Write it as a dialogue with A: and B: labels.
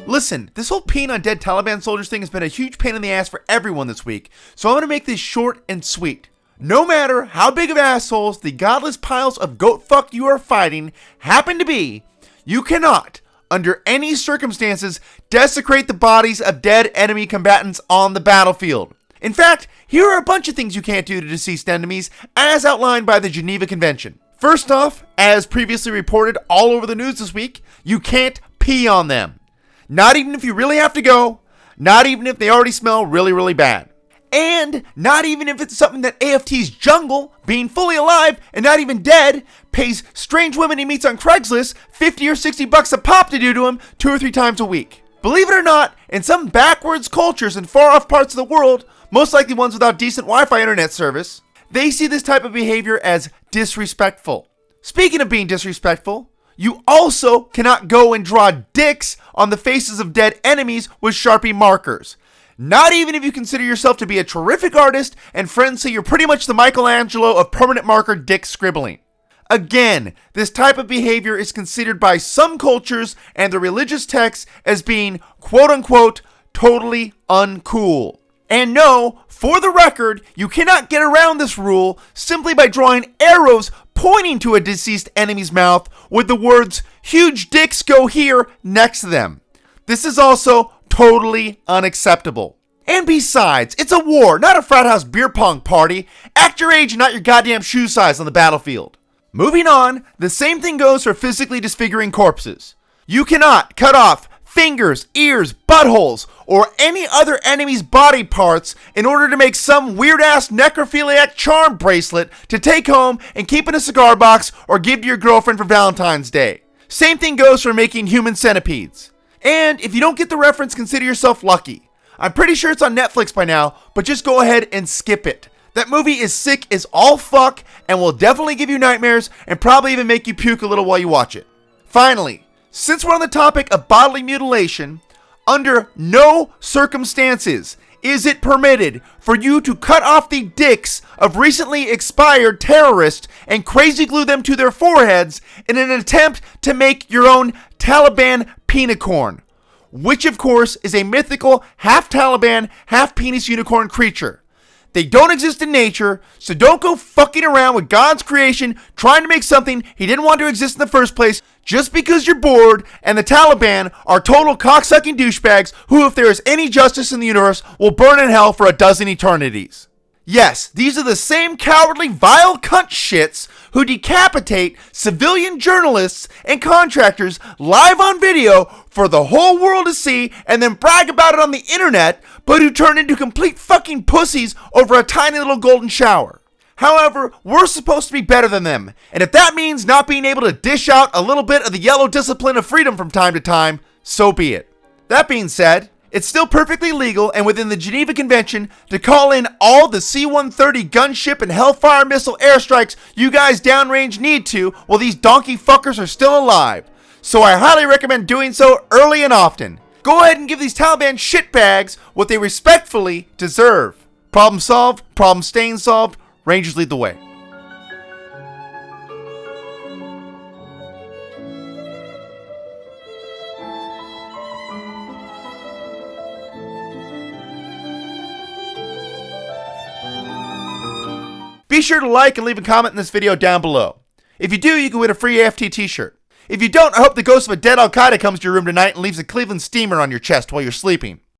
A: Listen, this whole peeing on dead Taliban soldiers thing has been a huge pain in the ass for everyone this week, so I'm going to make this short and sweet. No matter how big of assholes the godless piles of goat fuck you are fighting happen to be, you cannot, under any circumstances, desecrate the bodies of dead enemy combatants on the battlefield. In fact, here are a bunch of things you can't do to deceased enemies, as outlined by the Geneva Convention. First off, as previously reported all over the news this week, you can't pee on them. Not even if you really have to go, not even if they already smell really, really bad. And not even if it's something that AFT's Jungle, being fully alive and not even dead, pays strange women he meets on Craigslist $50 or $60 a pop to do to him 2 or 3 times a week. Believe it or not, in some backwards cultures in far off parts of the world, most likely ones without decent Wi-Fi internet service, they see this type of behavior as disrespectful. Speaking of being disrespectful, you also cannot go and draw dicks on the faces of dead enemies with Sharpie markers. Not even if you consider yourself to be a terrific artist and friends say you're pretty much the Michelangelo of permanent marker dick scribbling. Again, this type of behavior is considered by some cultures and the religious texts as being quote-unquote totally uncool. And no, for the record, you cannot get around this rule simply by drawing arrows pointing to a deceased enemy's mouth with the words, "Huge dicks go here," next to them. This is also totally unacceptable. And besides, it's a war, not a frat house beer pong party. Act your age and not your goddamn shoe size on the battlefield. Moving on, the same thing goes for physically disfiguring corpses. You cannot cut off fingers, ears, buttholes, or any other enemy's body parts in order to make some weird-ass necrophiliac charm bracelet to take home and keep in a cigar box or give to your girlfriend for Valentine's Day. Same thing goes for making human centipedes. And if you don't get the reference, consider yourself lucky. I'm pretty sure it's on Netflix by now, but just go ahead and skip it. That movie is sick as all fuck and will definitely give you nightmares and probably even make you puke a little while you watch it. Finally, since we're on the topic of bodily mutilation, under no circumstances is it permitted for you to cut off the dicks of recently expired terrorists and crazy glue them to their foreheads in an attempt to make your own Taliban Peni-Corn, which of course is a mythical half Taliban, half penis unicorn creature. They don't exist in nature, so don't go fucking around with God's creation trying to make something he didn't want to exist in the first place just because you're bored and the Taliban are total cocksucking douchebags who, if there is any justice in the universe, will burn in hell for a dozen eternities. Yes, these are the same cowardly, vile cunt shits who decapitate civilian journalists and contractors live on video for the whole world to see and then brag about it on the internet, but who turn into complete fucking pussies over a tiny little golden shower. However, we're supposed to be better than them, and if that means not being able to dish out a little bit of the yellow discipline of freedom from time to time, so be it. That being said, it's still perfectly legal and within the Geneva Convention to call in all the C-130 gunship and Hellfire missile airstrikes you guys downrange need to while these donkey fuckers are still alive. So I highly recommend doing so early and often. Go ahead and give these Taliban shitbags what they respectfully deserve. Problem solved, problem staying solved, Rangers lead the way. Be sure to like and leave a comment in this video down below. If you do, you can win a free AFT t-shirt. If you don't, I hope the ghost of a dead Al-Qaeda comes to your room tonight and leaves a Cleveland steamer on your chest while you're sleeping.